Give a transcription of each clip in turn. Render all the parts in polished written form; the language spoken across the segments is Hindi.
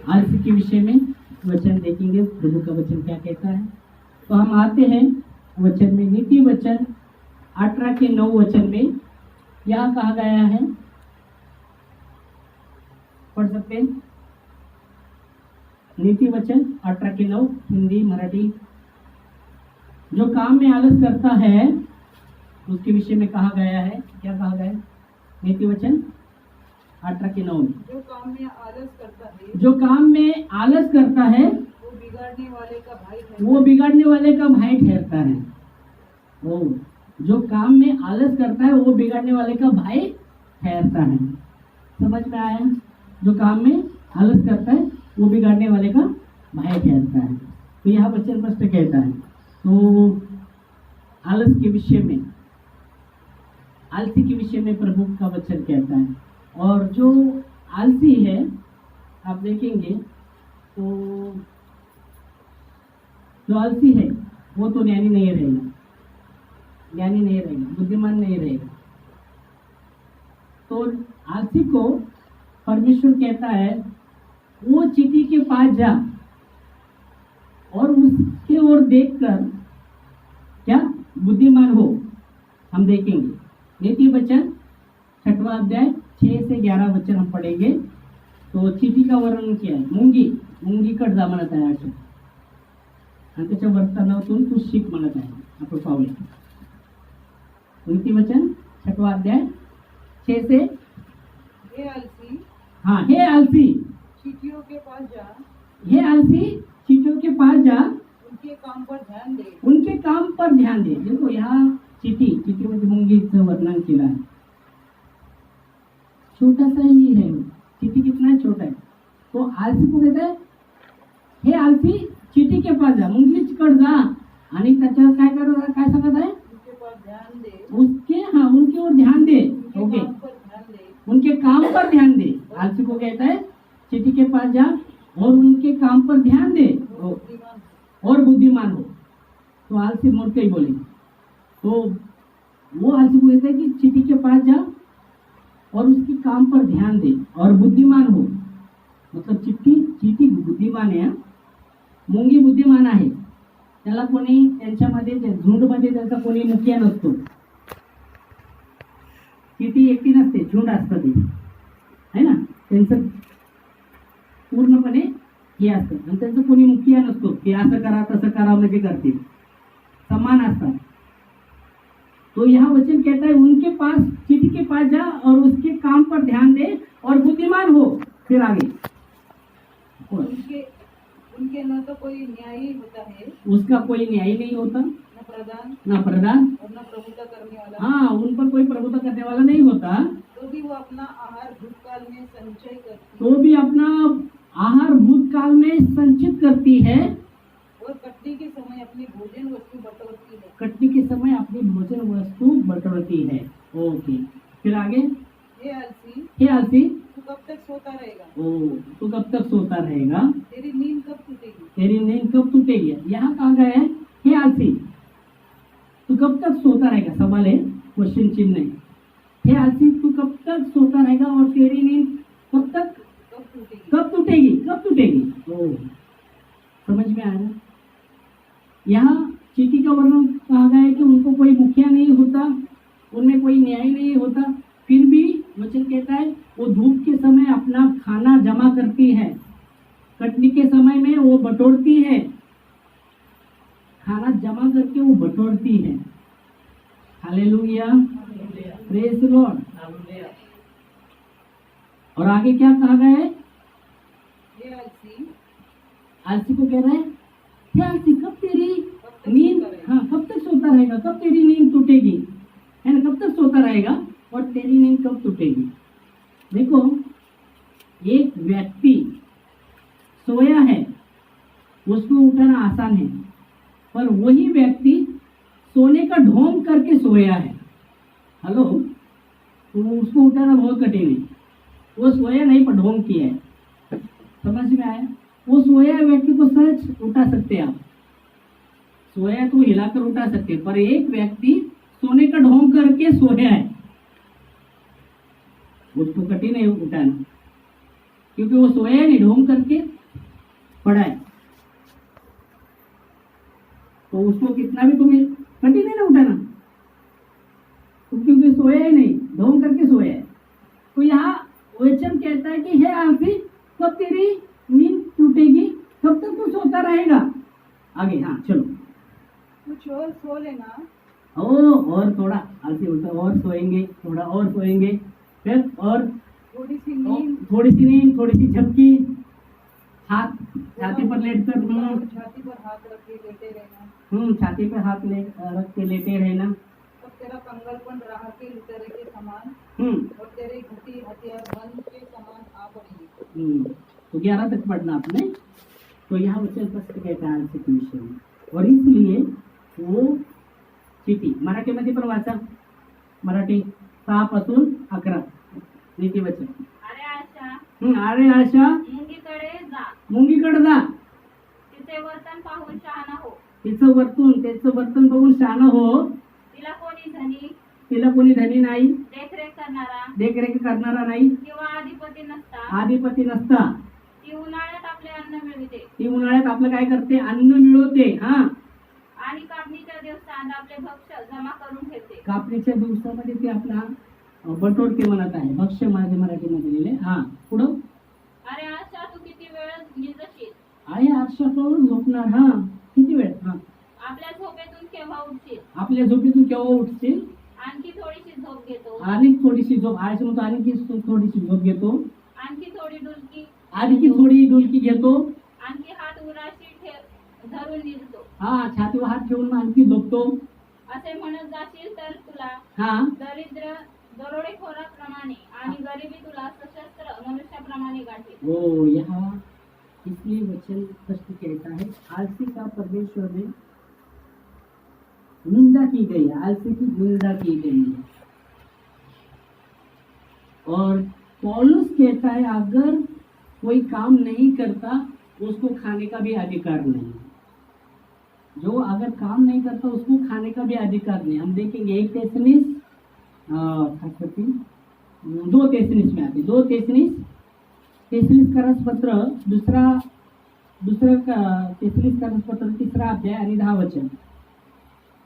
आलसी के विषय में वचन देखेंगे, प्रभु का वचन क्या कहता है। तो हम आते हैं वचन में, नीति वचन 18 के 9 वचन में यहाँ कहा गया है, पढ़ सकते हैं। नीति वचन 18 के 9, हिंदी मराठी। जो काम में आलस करता है उसके विषय में कहा गया है, क्या कहा गया है नीति वचन 18 के 9 में। जो काम में आलस करता है, जो काम में आलस करता है वो बिगाड़ने वाले का भाई है। वो बिगाड़ने वाले का भाई ठहरता है। वो जो काम में आलस करता है वो बिगाड़ने वाले का भाई ठहरता है। समझ में आया? जो काम में आलस करता है वो बिगाड़ने वाले का भाई ठहरता है। तो यह वचन स्पष्ट कहता है। तो आलस के विषय में, आलसी के विषय में प्रभु का वचन कहता है। और जो आलसी है आप देखेंगे तो जो आलसी है वो तो ज्ञानी नहीं रहेगा, ज्ञानी नहीं रहेगा, बुद्धिमान नहीं रहेगा। तो आलसी को परमेश्वर कहता है वो चींटी के पास जा और उसके ओर देखकर क्या बुद्धिमान हो। हम देखेंगे नीति वचन 6वां अध्याय 6 से 11 वचन हम पढ़ेंगे। तो चींटी का वर्णन किया है, मुंगी कट जा म्हणत आहे असं, आणि त्याच्या वर्तनातून तू शिक म्हणत आहे। आपण पाहूया नीति वचन 6वां अध्याय 6 से। हे आलसी, हाँ, हे आलसी, चींटियों के पास जा, हे आलसी चींटियों के पास जा, उनके काम पर ध्यान दे। उनके काम पर ध्यान दे। देखो यहाँ चींटी म्हणजे मुंगीचं वर्णन केलं आहे। छोटा सा ही है, चींटी कितना छोटा है। तो आलसी को कहता है हे आलसी चींटी के पास जा, मुंगीकडे जा आणि त्याच्यावर काय कर, काय सांगत आहे उनके पास ध्यान दे, उसके, हाँ उनके ओर ध्यान दे। ओके, काम पर ध्यान दे। उनके काम पर ध्यान दे। आलसी को कहता है चींटी के पास जा और उनके काम पर ध्यान दे और बुद्धिमान हो। तो आलसी मूर्ख ही बोले। तो वो आलसी को कहता है कि चींटी के पास जा और उसके काम पर ध्यान दे और बुद्धिमान हो। मतलब चींटी बुद्धिमान आहे, मुंगी बुद्धिमान आहे। त्याला कोणी त्यांच्यामध्ये झुंडमध्ये त्यांचा कोणी मुखिया नसतो। चींटी एकटी नसते, झुंड असतं ते, है ना। त्यांचं पूर्णपणे हे असतं आणि त्यांचं कोणी मुखिया नसतो की असं करा तसं करा म्हणजे करतील, समान असतात। तो यहाँ वचन कहता है उनके पास, चींटी के पास जा और उसके काम पर ध्यान दे और बुद्धिमान हो। फिर आगे उनके न तो कोई न्यायी होता है, उसका कोई न्याय नहीं होता, न प्रधान और न प्रभुता करने वाला। हाँ, उन पर कोई प्रभुता करने वाला नहीं होता। तो भी वो अपना आहार भूतकाल में संचय करती, तो भी अपना आहार भूतकाल में संचित करती है और कटनी के समय अपनी भोजन वस्तु बटोरती है। कटनी के समय अपनी भोजन वस्तु बटोरती है। ओके, फिर आगे हे आलसी, हे आलसी तू कब तक सोता रहेगा? तू कब तक सोता रहेगा, तेरी नींद कब टूटेगी? तेरी नींद कब टूटेगी। यहाँ कहा गया है हे आलसी तू कब तक सोता रहेगा। सवाल है, क्वेश्चन चिन्ह है। हे आलसी तू कब तक सोता रहेगा और तेरी नींद कब तक, कब टूटेगी। समझ में आया ना। यहाँ चींटी का वर्णन कहा गया है कि उनको कोई मुखिया नहीं होता, उनमें कोई न्याय नहीं होता। फिर भी वचन कहता है वो धूप के समय अपना खाना जमा करती है, कटनी के समय में वो बटोरती है, खाना जमा करके वो बटोरती है। Hallelujah, praise the Lord. और आगे क्या कहा गया है, हे आलसी, आलसी को कह रहा है हे आलसी कब तेरी नींद, हाँ कब तक सोता रहेगा, कब तेरी नींद टूटेगी, है ना। कब तक सोता रहेगा और तेरी नींद कब टूटेगी। देखो एक व्यक्ति सोया है, उसको उठाना आसान है, पर वही व्यक्ति सोने का ढोंग करके सोया है, हेलो, तो उसको उठाना बहुत कठिन है। वो सोया नहीं पर ढोंग किया है। समझ में आया। वो सोया व्यक्ति को सहज उठा सकते हैं आप, सोया तो हिलाकर उठा सकते, पर एक व्यक्ति सोने का ढोंग करके सोया है, उसको कठिन है उठाना, क्योंकि वो सोया नहीं, ढोंग करके पड़ा है, तो उसको कितना भी तुम्हें कठिन है ना उठाना, क्योंकि सोया ही नहीं, ढोंग करके सोया है। तो यहाँ वचन कहता है कि हे आलसी, कब तेरी नींद टूटेगी, कब तक तू सोता रहेगा। आगे हाँ चलो। कुछ और सो लेना, और थोड़ा आलसी बोलता है, और सोएंगे, थोड़ा और सोएंगे, फिर और थोड़ी सी नींद, थोड़ी सी नींद, थोड़ी सी झपकी, हाथ छाती पर लेट कर छाती पर हाथ रख के लेटे रहना, छाती पर हाथ रख के लेटे रहना। तब तेरा कंगलपन राह के लुटेरे के समान और तेरे घटी हथियार बंद के समान आ पड़ेंगे। तो 11 तक पढ़ना आपने। तो यहाँ वचन स्पष्ट कहता है आलसी के विषय में, और इसलिए वो चिठी मराठीमध्ये पण वाचा, मराठी 6 पासून 11 नीती वचन। अरे आशा मुंगीकडे जा, तिचे वर्तन पाहून शहाणा हो, त्याचं वर्तन बघून शहाणा हो, तिला कोणी धनी नाही, देखरेख करणारा नाही, किंवा अधिपती नसता, ती उन्हाळ्यात आपले अन्न मिळविते, ती उन्हाळ्यात आपलं काय करते, अन्न मिळवते, हा, आणि कापणीच्या दिवसात आपले भक्ष्य जमा करून ठेवते। कापणीच्या दिवसामध्ये ते आपला बटोरते म्हणत आहे, भक्ष्य माझे मराठीमध्ये लिहिले। हा पुढं, अरे आशा तू किती वेळ निजशील, आहे आशा करून झोपणार, हा किती वेळ, हा आपल्या झोपेतून केव्हा उठशील, आपल्या झोपेतून केव्हा उठशील, आणखी थोडीशी झोप घेतो, आणि थोडीशी झोप, आशा म्हणतो आणखी थोडीशी झोप घेतो, आणखी थोडी डुलकी, आणखी थोडी डुलकी घेतो, आणखी हात उराशी धरून निजतो, हा छातीवर हात ठेवून आणखी झोपतो, असे म्हणत जाशील तर तुला हा दरिद्र दरोडेखोराप्रमाणे आणि गरिबी तुला सशस्त्र मनुष्याप्रमाणे गाठेल। ओ यहाँ इसलिए वचन स्पष्ट कहता है, आलसी का परमेश्वर ने निंदा की गई है, आलसी की निंदा की गई है। और पौलुस कहता है अगर कोई काम नहीं करता उसको खाने का भी अधिकार नहीं, जो अगर काम नहीं करता उसको खाने का भी अधिकार नहीं। हम देखेंगे 1 तेसनीस 2 तेसनीस में आते, 2 तेसनीस का रसपत्र दूसरा तेसनीस का रसपत्र 3रा अध्याय आणि 10 वचन,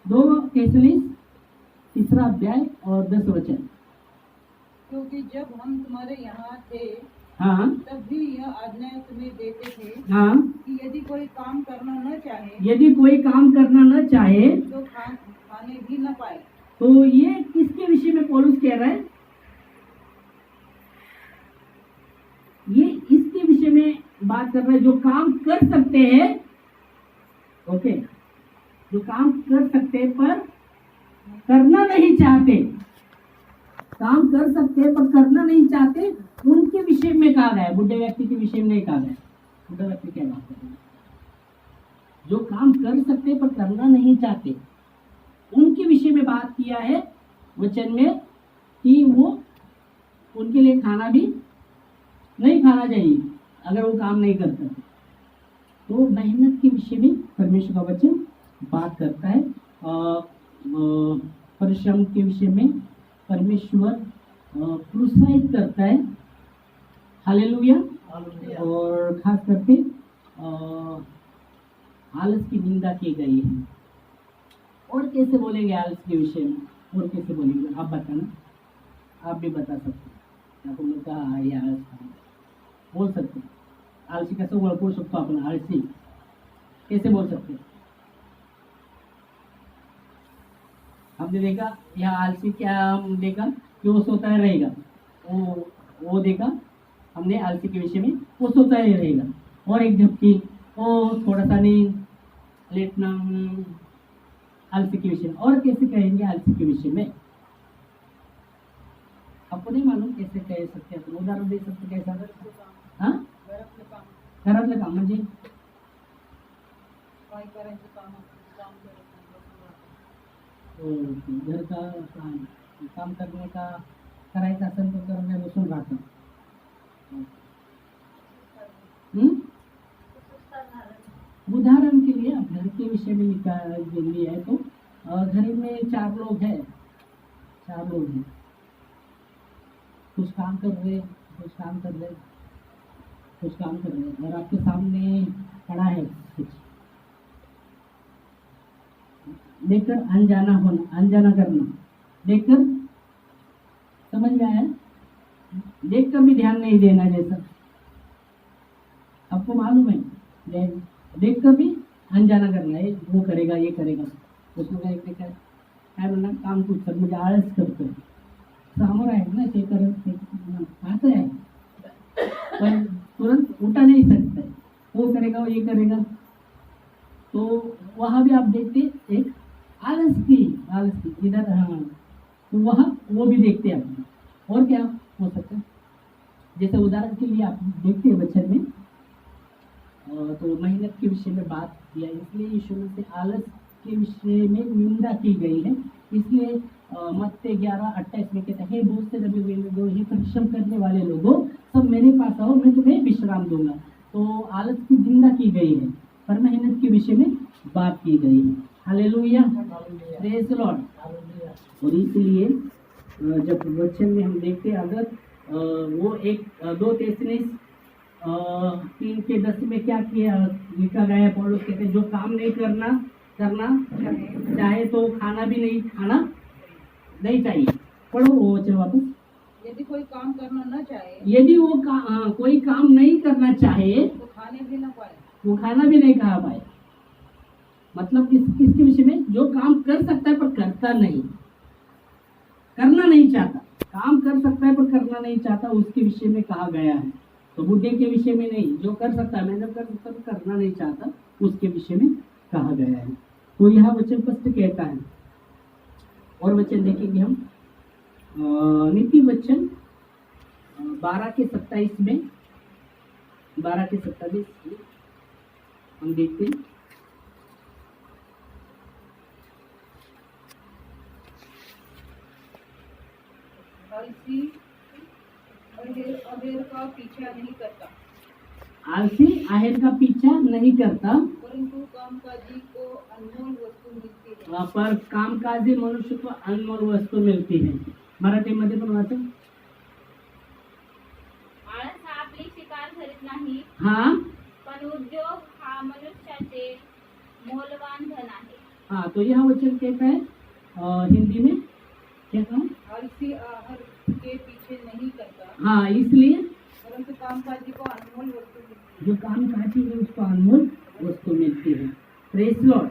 2 तेसनीस 3रा अध्याय और 10 वचन। क्योंकि जब हम तुम्हारे यहाँ थे, हाँ, तब भी यह आज्ञा तुम्हें देते थे, हाँ, कि यदि कोई काम करना न चाहे, तो खाने भी न पाए। तो ये किसके विषय में पौलुस कह रहा है, ये इसके विषय में बात कर रहा है, जो काम कर सकते हैं, ओके, जो काम कर सकते हैं पर करना नहीं चाहते, काम कर सकते हैं पर करना नहीं चाहते, उनके विषय में कहा गया है, बुढ़े व्यक्ति के विषय में नहीं कहा गया। बुढ़ा व्यक्ति क्या बात कर रहे हैं, जो काम कर सकते पर करना नहीं चाहते, उनके विषय में बात किया है वचन में, कि वो उनके लिए खाना भी नहीं खाना चाहिए अगर वो काम नहीं करते। तो मेहनत के विषय में परमेश्वर का वचन बात करता है। परिश्रम के विषय में परमेश्वर प्रोत्साहित करता है, हालेलुया। और खास करके आलस की निंदा की गई है। और कैसे बोलेंगे आलस के विषय में, और कैसे बोलेंगे आप बताना, आप भी बता सकते, आपण लोग कहा ये आलस बोल सकते, आलसी कसं ओळखू शकतो आपण, आलसी कैसे बोल सकते। हमने देखा यहाँ आलसी क्या हम देखा कि वो सोता ही रहेगा, वो देखा हमने आलसी के विषय में, वो सोता ही रहेगा। और एक झपकी, वो थोड़ा सा नींद, लेटना, आलसी के विषय में। और कैसे कहेंगे आलसी के विषय में, आपको नहीं मालूम कैसे कह सकते, आपण उदाहरण दे सकते कैसा, हाँ घरातलं काम म्हणजे काय करायचं काम घर का काम करने का करायचं असेल तर करणे बसून राहतं। उदाहरण के लिए घर के विषय में लिया है, तो घर में 4 लोग हैं, कुछ काम कर रहे कुछ काम कर रहे हैं और आपके सामने पड़ा है कुछ, देखकर अनजाना होना, अनजाना करना, देखकर समझ में आया, देखकर भी ध्यान नहीं देना, जैसा आपको मालूम है, देखकर भी अनजाना करना है, वो करेगा ये करेगा, उसमें काय म्हणणार काम कुछ कर म्हणजे आळस करतो, समोर आहे ना ते करत आता है, पर तुरंत उठा नहीं सकता है, वो करेगा वो ये करेगा, तो वहाँ भी आप देखते एक आलस की इधर, हाँ, तो वहाँ वो भी देखते हैं आप। और क्या हो सकता है, जैसे उदाहरण के लिए आप देखते हैं वचन में, तो मेहनत के विषय में बात किया, इसलिए यीशु मसीह से आलस के विषय में निंदा की गई है, इसलिए मत्ती 11:28 में कहता है, बहुत से दबे हुए लोगों, ये परिश्रम करने वाले लोगों, सब मेरे पास आओ, मैं तुम्हें विश्राम दूंगा। तो आलस की निंदा की गई है, पर मेहनत के विषय में बात की गई है। Hallelujah, praise the Lord. और इसलिए जब वचन में हम देखते हैं, अगर वो 2 Thessalonians 3:10 में क्या किया लिखा गया है, पौलुस कहते हैं जो काम नहीं करना चाहे तो खाना नहीं चाहिए। पढ़ो वो वचन वापस। यदि कोई काम करना न चाहे, यदि वो कोई काम नहीं करना चाहे तो खाने भी न पाए, वो खाना भी नहीं खा पाए। मतलब किसके विषय में, जो काम कर सकता है पर करता नहीं, करना नहीं चाहता, काम कर सकता है पर करना नहीं चाहता, उसके विषय में कहा गया है। तो बुढ़े के विषय में नहीं, जो कर सकता है, मेहनत कर सकता है, करना नहीं चाहता, उसके विषय में कहा गया है। तो यह वचन स्पष्ट कहता है। और वचन देखेंगे हम नीति वचन 12:27 में, 12:27 हम देखते हैं। आलसी अहेर का पीछा नहीं करता, आलसी आहेर का पीछा नहीं करता, परंतु कामकाजी को अनमोल वस्तू मिलती है। पर कामकाजी मनुष्य को अनमोल वस्तू मिळती है। मराठीमध्ये पण वाचा। आळस हा आपली शिकार धरीत नाही, हाँ पण उद्योग हा मनुष्याचे मौल्यवान धन आहे। हाँ, तो यह वचन कहता है हिंदी में क्या कहा, आलसी आहार के पीछे नहीं करता, हाँ, इसलिए परंतु कामकाजी को अनमोल वस्तू मिलती जो कामकाजी है उसको अनमोल वस्तु मिलती है। Praise Lord,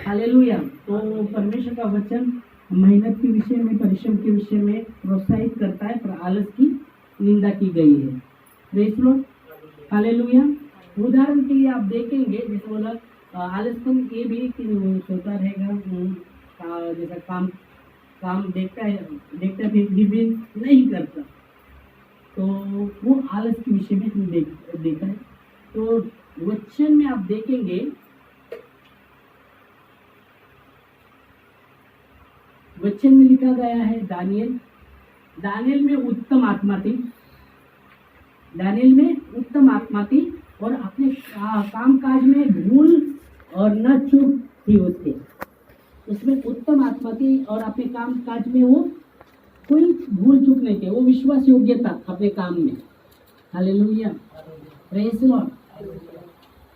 hallelujah. तो परमेश्वर का वचन मेहनत के विषय में, परिश्रम के विषय में प्रोत्साहित करता है, पर आलस की निंदा की गई है। Praise Lord, hallelujah. उदाहरण के लिए आप देखेंगे, जैसे बोला आलसपन ये भी सोता रहेगा, जैसा काम देखता भी नहीं करता, तो वो आलस के विषय में हम देखा है। तो वचन में आप देखेंगे, वचन में लिखा गया है दानियल में उत्तम आत्मा थी और अपने कामकाज में भूल और न चूक थी उसमें उत्तम आत्मा थी और अपने कामकाज में वो कोई भूल चूक नहीं थी, वो विश्वास योग्य था अपने काम में। Hallelujah, praise Lord.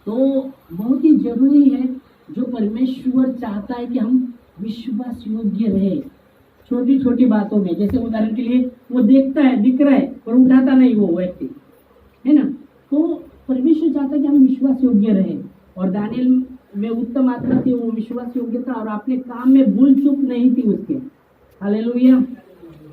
तो बहुत ही जरूरी है, जो परमेश्वर चाहता है कि हम विश्वास योग्य रहे छोटी छोटी बातों में। जैसे उदाहरण के लिए वो देखता है, दिख रहा है, पर उठाता नहीं वो व्यक्ति, है ना। तो परमेश्वर चाहता है कि हम विश्वास योग्य रहे, और दानियल में उत्तम आत्मा थी, वो विश्वास योग्य था और अपने काम में भूल चूक नहीं थी उसके। Hallelujah,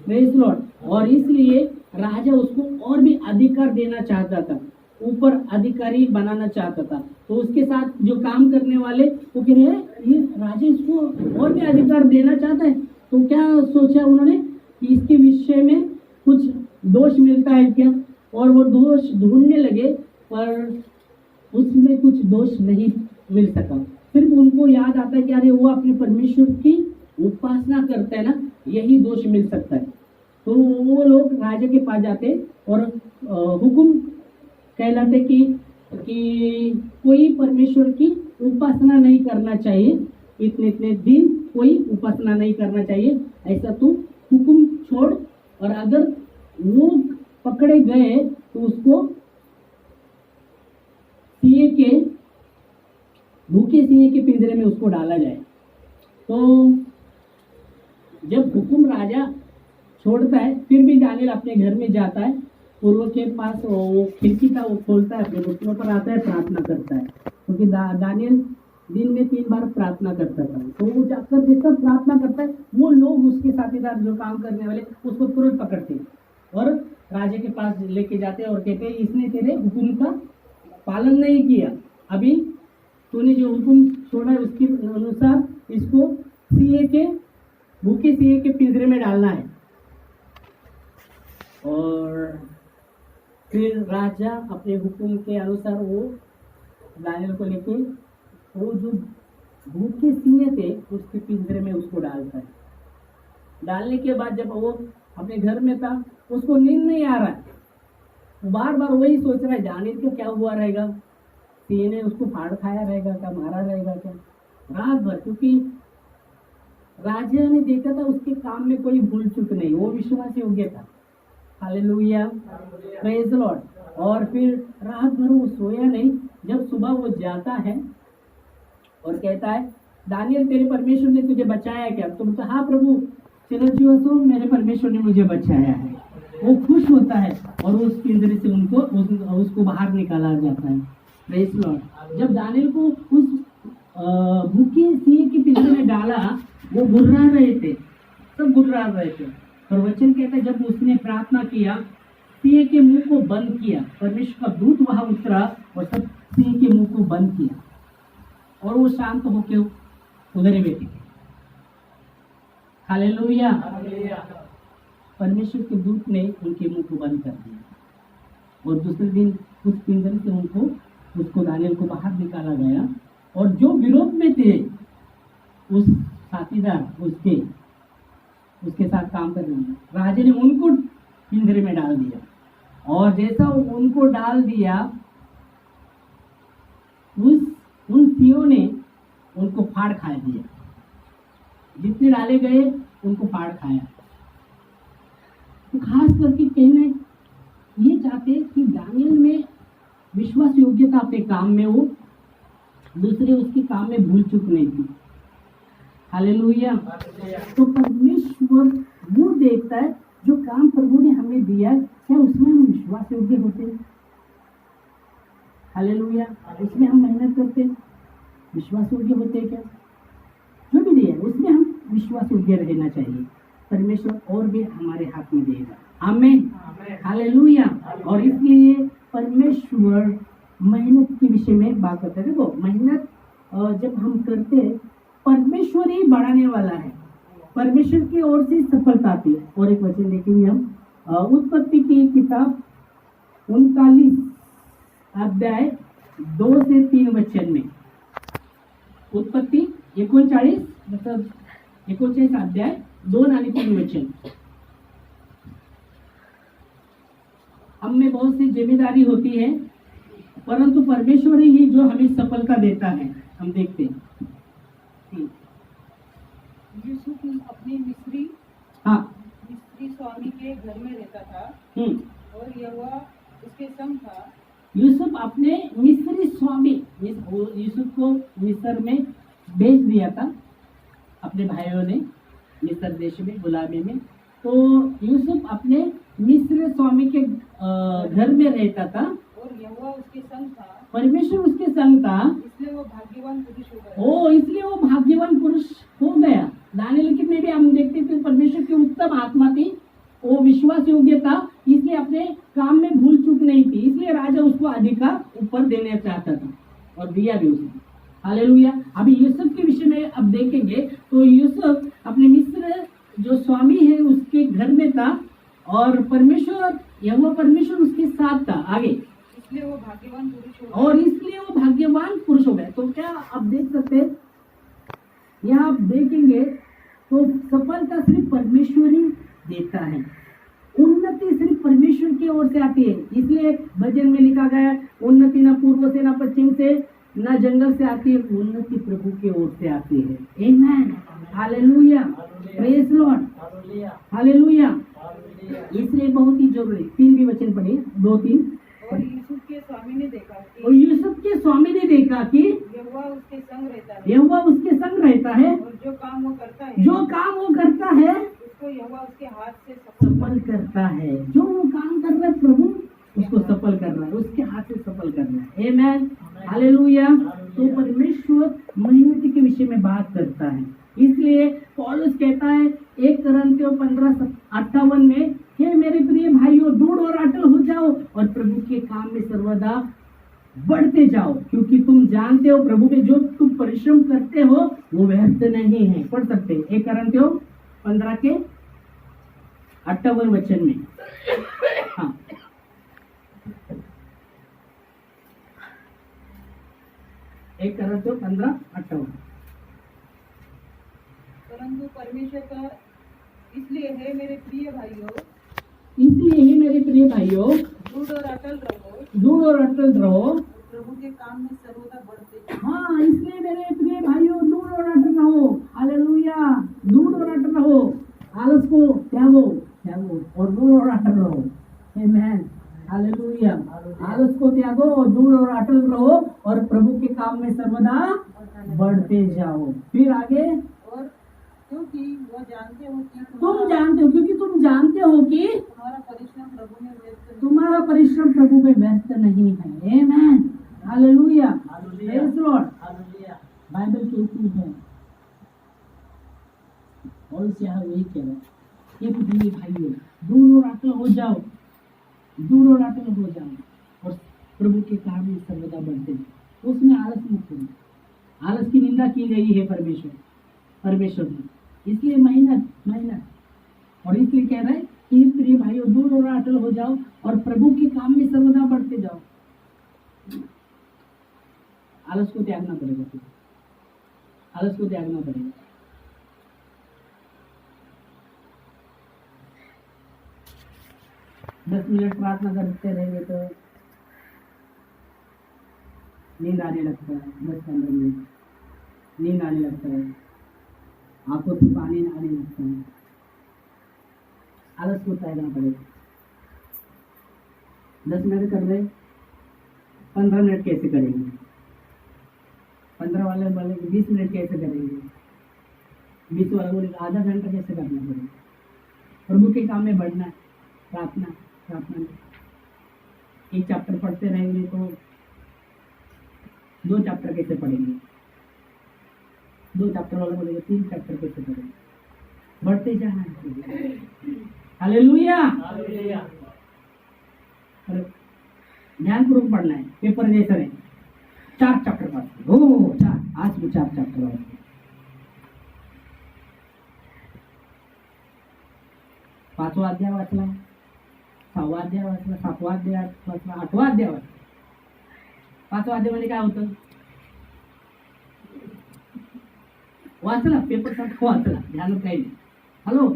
praise Lord. और इसलिए राजा उसको और भी अधिकार देना चाहता था, ऊपर अधिकारी बनाना चाहता था। तो उसके साथ जो काम करने वाले वो कह रहे हैं, ये राजा इसको और भी अधिकार देना चाहता है। तो क्या सोचा उन्होंने कि इसके विषय में कुछ दोष मिलता है क्या, और वो दोष ढूंढने लगे, पर उसमें कुछ दोष नहीं मिल सका। फिर उनको याद आता है कि अरे वो अपने परमेश्वर की उपासना करता है ना, यही दोष मिल सकता है। तो वो लोग राजा के पास जाते और हुक्म कहलाते कि कोई परमेश्वर की उपासना नहीं करना चाहिए, इतने दिन कोई उपासना नहीं करना चाहिए, ऐसा तू हुक्म छोड़। और अगर वो पकड़े गए तो उसको के भूखे सिंह के पिंजरे में उसको डाला जाए। तो जब हुकुम राजा छोड़ता है, फिर भी दानियल अपने घर में जाता है, पूर्व के पास वो खिड़की का वो खोलता है, फिर उसके ऊपर आता है, प्रार्थना करता है, क्योंकि दानियल दिन में 3 बार प्रार्थना करता था। तो वो जाकर जैसा प्रार्थना करता है, वो लोग उसके साथीदार जो काम करने वाले उसको तुरंत पकड़ते और राजा के पास लेके जाते और कहते हैं इसने तेरे हुकुम का पालन नहीं किया, अभी तूने जो हुकुम छोड़ा है उसके अनुसार इसको भूखे सिंह के पिंजरे में डालना है। और फिर राजा अपने हुकुम के अनुसार वो दानियल को लेके वो जो भूखे सिंह थे उसके पिंजरे में उसको डालता है। डालने के बाद जब वो अपने घर में था, उसको नींद नहीं आ रहा है, बार बार वही सोच रहा है दानियल का क्या हुआ रहेगा, सिंह ने उसको फाड़ खाया रहेगा क्या, मारा रहेगा क्या, रात भर। क्योंकि राजा ने देखा था उसके काम में कोई भूल चूक नहीं, वो विश्वास योग्य था। Hallelujah, praise Lord. और फिर रात भर वो सोया नहीं। जब सुबह वो जाता है और कहता है दानियल तेरे परमेश्वर ने तुझे बचाया क्या, तो बोलता हाँ प्रभु चिरंजीव हो, मेरे परमेश्वर ने मुझे बचाया है। वो खुश होता है और उस पिंजरे से उसको बाहर निकाला जाता है। Praise Lord. जब दानियल को उस भूखे सिंह के पिंजरे में डाला, वो गुर्रा रहे थे, सब गुर्रा रहे थे। और वचन कहता है जब उसने प्रार्थना किया, सिंह के मुंह को बंद किया, परमेश्वर का दूत वहां उतरा और सब सिंह के मुंह को बंद किया और वो शांत होके उधर ही बैठे। हालेलुया। परमेश्वर के दूत ने उनके मुंह को बंद कर दिया और दूसरे दिन उस पिंजरे से उसको दानियल को बाहर निकाला गया। और जो विरोध में थे उस साथीदार उसके साथ काम करने में, राजा ने उनको पिंजरे में डाल दिया और जैसा उनको डाल दिया, उन सिंहों ने उनको फाड़ खा दिया, जितने डाले गए उनको फाड़ खाया। तो खास करके कहना ये चाहते कि दानियल में विश्वास योग्यता अपने काम में हो, दूसरे उसके काम में भूल चूक नहीं थी। हालेलुया। तो परमेश्वर वो देखता है जो काम प्रभु ने हमें दिया, क्या उसमें हम विश्वास योग्य होते हैं। हालेलुया। उसमें हम मेहनत करते हैं, विश्वास योग्य होते हैं क्या, जो भी दिया उसमें हम विश्वास योग्य रहना चाहिए। परमेश्वर और भी हमारे हाथ में देगा। आमीन, हालेलुया। और इसलिए परमेश्वर मेहनत के विषय में बात करते हैं। देखो मेहनत जब हम करते हैं, परमेश्वर ही बढ़ाने वाला है, परमेश्वर की ओर से सफलता आती है। और एक वचन देखेंगे हम उत्पत्ति की किताब 39 अध्याय 2 से 3 वचन में। उत्पत्ति 39 मतलब 39 अध्याय 2 आणि 3 वचन। हम में बहुत सी जिम्मेदारी होती है, परंतु परमेश्वर ही जो हमें सफलता देता है। हम देखते हैं यूसुफ अपने मिस्री स्वामी के घर में रहता था और यहोवा उसके संग था। यूसुफ अपने मिस्री स्वामी, यूसुफ को मिस्र में भेज दिया था अपने भाइयों ने, मिस्र देश में गुलामी में। तो यूसुफ अपने मिस्र स्वामी के घर में रहता था और यहोवा उसके संग था, परमेश्वर उसके संग था, इसलिए वो भाग्यवान पुरुष हो गया। इसलिए वो भाग्यवान पुरुष हो गया। दानियल में भी हम देखते थे परमेश्वर की उत्तम आत्मा थी, वो विश्वास योग्य था, इसलिए अपने काम में भूल चूक नहीं थी, इसलिए राजा उसको अधिकार ऊपर देना चाहता था और दिया भी उसने। हालेलुया। अभी यूसुफ के विषय में अब देखेंगे तो यूसुफ अपने मिस्र जो स्वामी है उसके घर में था और परमेश्वर उसके साथ था। आगे इसलिए वो भाग्यवान पुरुष हो गया। और इसलिए वो भाग्यवान पुरुष हो गए। तो क्या आप देख सकते हैं, यहाँ आप देखेंगे तो सफलता सिर्फ परमेश्वर ही देता है, उन्नति सिर्फ परमेश्वर की ओर से आती है। इसलिए भजन में लिखा गया, उन्नति न पूर्व से न पश्चिम से न जंगल से आती है, उन्नति प्रभु की ओर से आती है। आमेन, हालेलुया, प्रेज लॉर्ड, हालेलुया। इसलिए बहुत ही जरूरी 3 भी वचन पढ़े, 2-3। और यूसुफ के स्वामी ने देखा कि और यूसुफ के स्वामी ने देखा कि यहोवा उसके संग रहता है यहोवा उसके संग रहता है, और जो काम वो करता है जो काम वो करता है उसको यहोवा उसके हाथ से सफल सफल करता है। जो वो काम कर रहा है प्रभु उसको सफल कर रहा है, उसके हाथ से सफल कर रहा है। आमेन, हालेलुया। तो परमेश्वर मेहनत के विषय में बात करता है। इसलिए पौलुस कहता है 1 कोरिन्थियों 15:58 में, हे मेरे प्रिय भाइयों, दृढ़ और अटल हो जाओ और प्रभु के काम में सर्वदा बढ़ते जाओ, क्योंकि तुम जानते हो प्रभु में जो तुम परिश्रम करते हो वो व्यर्थ नहीं है। पढ़ सकते हैं 1 कोरिन्थियों 15:58 में। हाँ, 1 कोरिन्थियों 15:58। परंतु परमेश्वर का इसलिए है मेरे प्रिय भाइयों, इसलिए ही मेरे प्रिय भाइयों, दृढ़ और अटल रहो, दृढ़ और अटल रहो। प्रभु के काम में सर्वदा बढ़ते जाओ। हाँ, इसलिए मेरे प्रिय भाइयों दृढ़ और अटल रहो। हालेलुया, दृढ़ और अटल रहो। आलस को त्यागो और दृढ़ और अटल रहो। आमेन, हालेलुया। आलस को त्यागो, दृढ़ और अटल रहो और प्रभु के काम में सर्वदा बढ़ते जाओ। फिर आगे, और क्योंकि वो जानते हो कि तुम जानते हो, क्योंकि तुम जानते हो कि तुम्हारा परिश्रम प्रभु में व्यर्थ नहीं। तुम्हारा परिश्रम प्रभु में व्यर्थ नहीं है। आमेन, हालेलुया, प्रेज़ लॉर्ड। बाइबल कहती है, और यहाँ वही कह रहा है, ये प्रिय भाइयों दृढ़ और अटल हो जाओ, दृढ़ और अटल हो जाओ और प्रभु के काम में सर्वदा बढ़ते जाओ। उसमें आलस मत करो। आलस की निंदा की गई है परमेश्वर ने। इसलिए मेहनत और इसलिए कह रहा है कि प्रिय भाइयों दृढ़ और अटल हो जाओ और प्रभु के काम में सर्वदा बढ़ते जाओ। आलस को त्यागना पड़ेगा, आलस को त्यागना पड़ेगा। दस मिनट प्रार्थना करते रहेंगे तो नींद आने लगता है। 10-15 मिनट नींद आने लगता है, आंखों से पानी आने लगता है। आलस को त्यागना पड़ेगा। 10 मिनट कर रहे, 15 मिनट कैसे करेंगे? 15 वाले 20 मिनट कैसे करेंगे? 20 वाले बोले आधा घंटा कैसे करना पड़ेगा? प्रभु के काम में बढ़ना है। प्रार्थना में एक चैप्टर पढ़ते रहेंगे तो 2 चैप्टर कैसे पढ़ेंगे? 2 चैप्टर वाले बोलेंगे 3 चैप्टर कैसे पढ़ेंगे? बढ़ते जाना है। हालेलुया। ध्यानपूर्वक पढ़ना है। पेपर जैसा है, 4 चैप्टर पास। 4 आज भी 4 चैप्टर और 5वां अध्याय वाचला, 6वां अध्याय वाचला, 7वां अध्याय वाचला, 8वां अध्याय वाचला। 5वां अध्याय म्हणजे काय होतं? वाचला, पेपर सारखं वाचला, ध्यान काही नाही। हॅलो,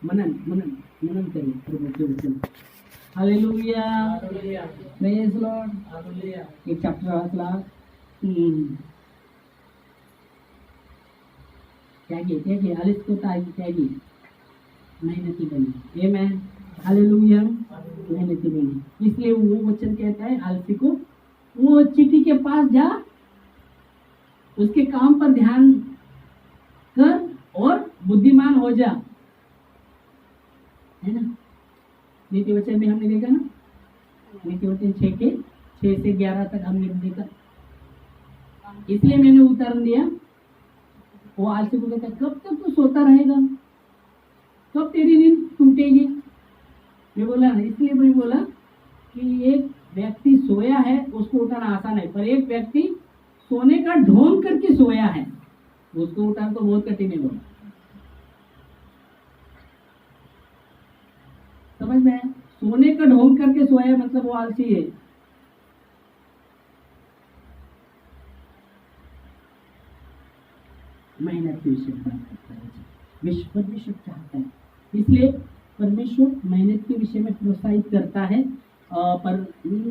मनन करेल प्रभूचे वचन। Hallelujah, praise Lord. एक चैप्टर वाचला। त्यागी आलिस को त्यागी मेहनती बनी। आमेन, हालेलुया, मेहनती बनी। इसलिए वो वचन कहता है आलसी को, वो चिट्ठी के पास जा, उसके काम पर ध्यान कर और बुद्धिमान हो जा, है ना। नीति वचन में हमने देखा ना, नीति वचन 6 से 11 तक हमने देखा। इसलिए मैंने उदाहरण दिया। वो आलसी को कहता है कब तक तू सोता रहेगा, कब तेरी नींद टूटेगी? मैं बोला ना, इसलिए मैं बोला कि एक व्यक्ति सोया है उसको उठाना आसान है, पर एक व्यक्ति सोने का ढोंग करके सोया है उसको उठाना तो बहुत कठिन है। बोला समझ में? सोने का ढोंग करके सोया मतलब वो आलसी है। मेहनत की विषय बात करता है, परमेश्वर चाहता है। इसलिए परमेश्वर मेहनत के विषय में प्रोत्साहित करता है, पर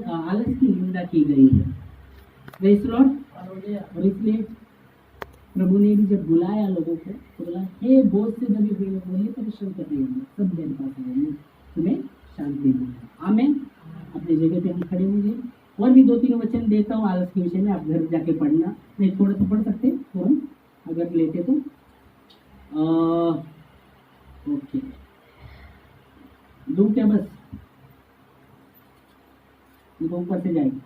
आलस की निंदा की गई है। Praise Lord. और इसलिए प्रभु ने भी जब बुलाया लोगों को तो बोला, हे बोझ से दबे हुए लोग, वही परिश्रम कर रहे हैं, सब मेरे पास आएंगे, तुम्हें शांति मिलेगी। आमीन। अपनी जगह पे हम खड़े होंगे। और भी 2-3 वचन देता हूँ आलस के विषय में, आप घर जाके पढ़ना, नहीं थोड़ा सा पढ़ सकते तुरंत अगर लेते तो। ओके, दो क्या बस इनको ऊपर से जाएगी।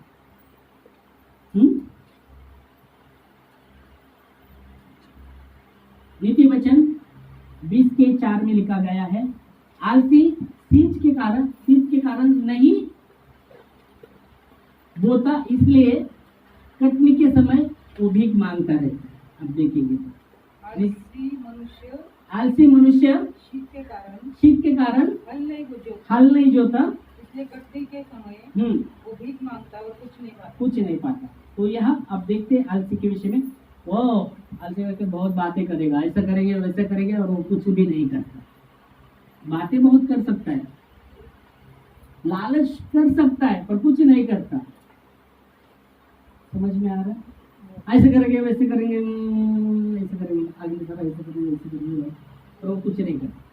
नीति वचन 20:4 में लिखा गया है, आलसी सींच के कारण नहीं बोता, इसलिए कटनी के समय वो भीख मांगता रहता। अब देखेंगे आलसी मनुष्य शीत के कारण हल नहीं जोता, इसलिए कटनी के समय वो भीख मांगता और कुछ नहीं पाता। तो यहाँ अब देखते हैं आलसी के विषय में। वो आलसी करके बहुत बातें करेगा, ऐसा करेंगे वैसा करेंगे, और वो कुछ भी नहीं करता। बातें बहुत कर सकता है, लालच कर सकता है, पर कुछ नहीं करता। समझ में आ रहा है? ऐसे करेंगे वैसे करेंगे, ऐसे करेंगे, आगे ऐसे करेंगे वैसे करेंगे, और वो कुछ नहीं करता।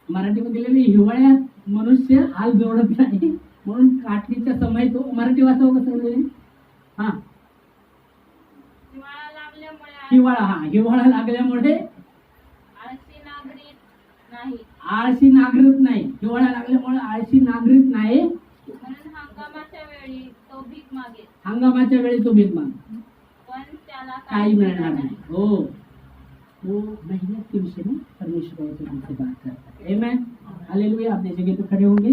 मराठीमध्ये दिलेले हिवाळ्यात मनुष्य हाल जोडत नाही, म्हणून काटणीचा समय तो मराठी भाषा कसं लिहिले? हा, हिवाळा लागल्यामुळे आळशी नागरिक नाही, हिवाळा लागल्यामुळे आळशी नागरिक नाही, म्हणून हंगामाच्या वेळी तो भीक मागे, हंगामाच्या वेळी तो भीक मागे, पण त्याला काही मिळणार नाही। हो, वो मेहनत के विषय में परमेश्वर से बात करता है। आमेन, हालेलुया। आप जगह पे खड़े होंगे।